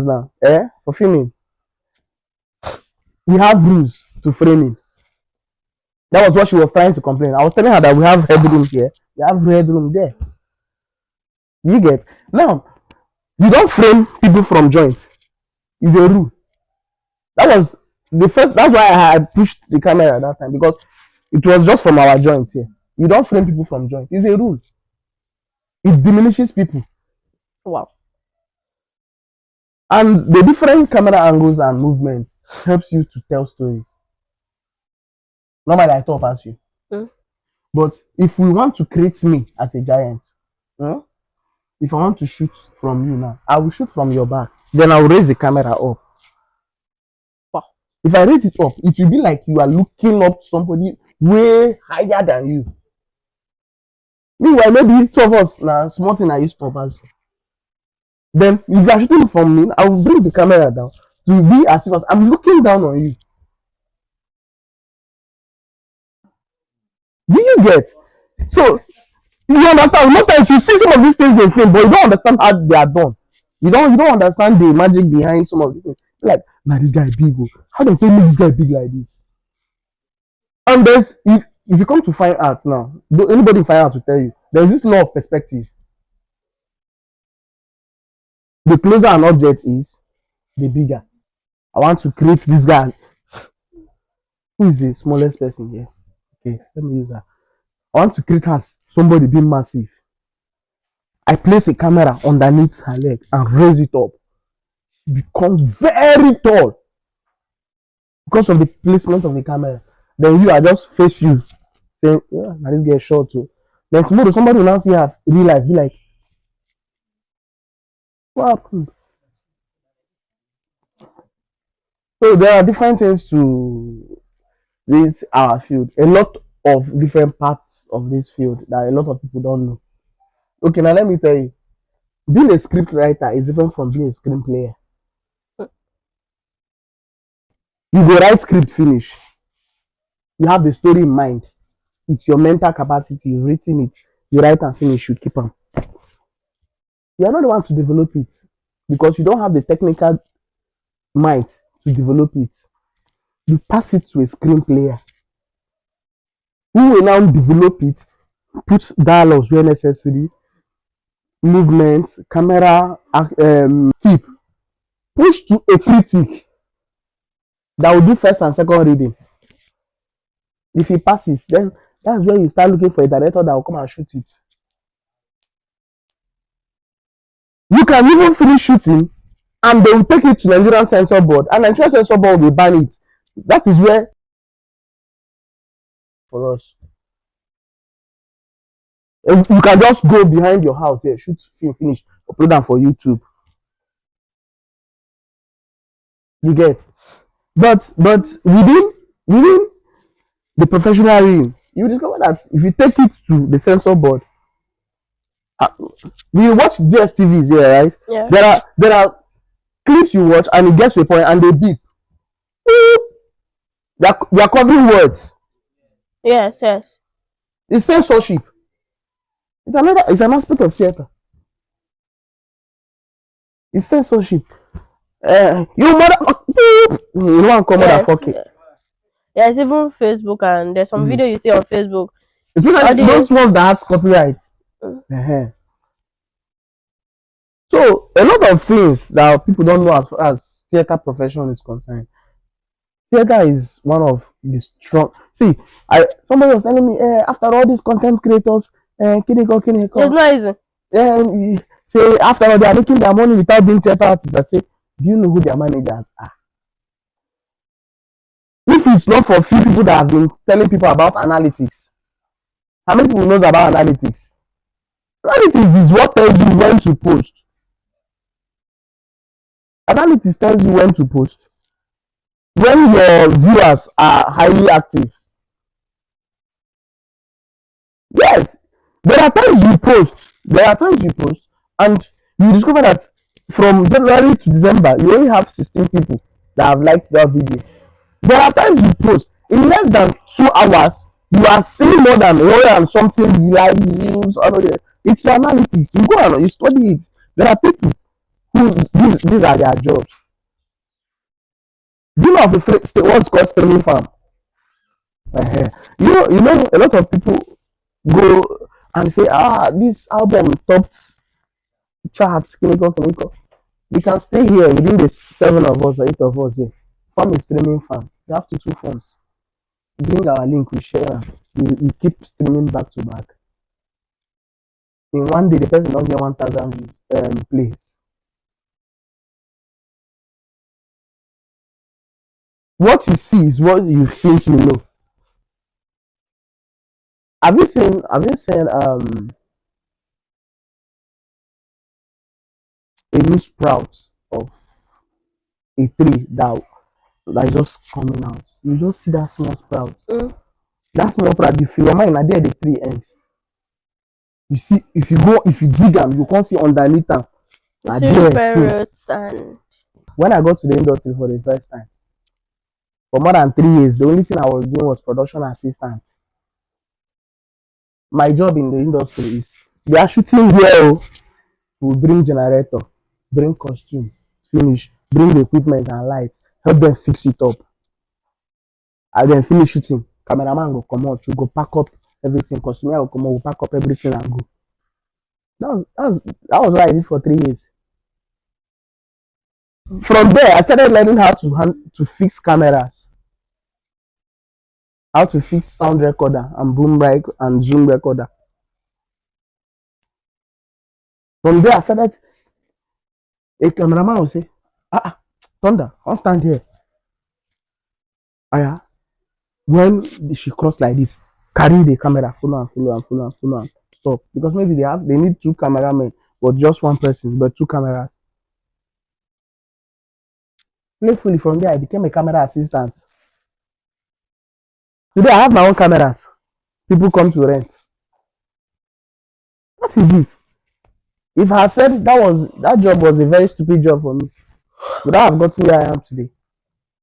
now, for filming, we have rules to framing. That was what she was trying to complain. I was telling her that we have headroom here, we have headroom there. You get now. You don't frame people from joints. It's a rule. That was the first. That's why I had pushed the camera at that time because it was just from our joint here. You don't frame people from joint. It's a rule. It diminishes people. Wow. And the different camera angles and movements helps you to tell stories. Normally, I talk as you. But if we want to create me as a giant, if I want to shoot from you now, I will shoot from your back. Then I'll raise the camera up. Wow. If I raise it up, it will be like you are looking up somebody way higher than you. Meanwhile, maybe two of us now, small thing I used to pass. Then if you are shooting from me, I will bring the camera down to be as if I'm looking down on you. Do you get? So you understand? Most times you see some of these things in film, but you don't understand how they are done. You don't understand the magic behind some of these things. Like, nah, this guy big. How do they make this guy big like this? And there's if you come to fine art now, anybody in fine art will tell you there's this law of perspective. The closer an object is, the bigger. I want to create this guy. Who is the smallest person here? Okay, let me use that. I want to create somebody being massive. I place a camera underneath her leg and raise it up. It becomes very tall because of the placement of the camera. Then I just face you, saying, "Yeah, now this get short too." Then tomorrow somebody will now see her real life, be like, "What happened?" So there are different things to this our field. A lot of different parts of this field that a lot of people don't know. Okay, now let me tell you, being a script writer is different from being a screenplayer. You go write script finish. You have the story in mind. It's your mental capacity. You've written it. You write and finish. You keep them. You are not the one to develop it because you don't have the technical mind to develop it. You pass it to a screenplayer who will now develop it, put dialogues where necessary, movement, camera, keep, push to a critic that will do first and second reading. If he passes, then that's where you start looking for a director that will come and shoot it. You can even finish shooting and they will take it to Nigerian censor board and Nigerian censor board will ban it. That is where for us. You can just go behind your house here, shoot film finish, upload them for YouTube. You get? But within the professional realm, you discover that if you take it to the censor board, we watch DSTVs here, right? Yeah. There are clips you watch and it gets to a point and they beep. They are covering words. Yes. It's censorship. It's an aspect of theater. It's censorship. You don't come out fuck it. There's even Facebook and there's some video you see on Facebook. Especially those ones that has copyright. So a lot of things that people don't know as far as theater profession is concerned. Theater is one of the strong. See, somebody was telling me, after all these content creators, it's not easy. Say after all they are making their money without being theater artists. I say, do you know who their managers are? If it's not for a few people that have been telling people about analytics, how many people knows about analytics? Analytics is what tells you when to post. Analytics tells you when to post. When your viewers are highly active. Yes, there are times you post, and you discover that from January to December, you only have 16 people that have liked that video. There are times you post, in less than 2 hours, you are seeing more than 100 and something likes, views. It's your analytics. You go and you study it. There are people who These are their jobs. Do you know of what's called streaming farm? You know, a lot of people go and say, this album topped charts, clinical. We can stay here within the 7 of us or 8 of us here. Farm is streaming farm. We have two phones. Bring our link, we share am. We keep streaming back to back. In one day, the person don get 1,000 plays. What you see is what you think you know. Have you seen a new sprout of a tree that is just coming out? You just see that small sprout. That small sprout, if your mind na there the tree end. You see, if you dig am, you come see underneath am. Na there things. And When I got to the industry for the first time, for more than 3 years, the only thing I was doing was production assistant. My job in the industry is they are shooting here. We bring generator, bring costume, finish, bring the equipment and lights, help them fix it up. And then finish shooting. Cameraman go come out, we go pack up everything. Costume go come out, we pack up everything and go. That was what I did for 3 years. From there, I started learning how to fix cameras, how to fix sound recorder and boom mic and zoom recorder. From there, I started. A cameraman will say, Thunder, I'll stand here. Aya, when she cross like this, carry the camera, follow am, stop. Because maybe they need 2 cameramen, but just one person, but 2 cameras. Playfully from there, I became a camera assistant. Today I have my own cameras. People come to rent. That is it. If I had said that job was a very stupid job for me, would I have gotten where I am today?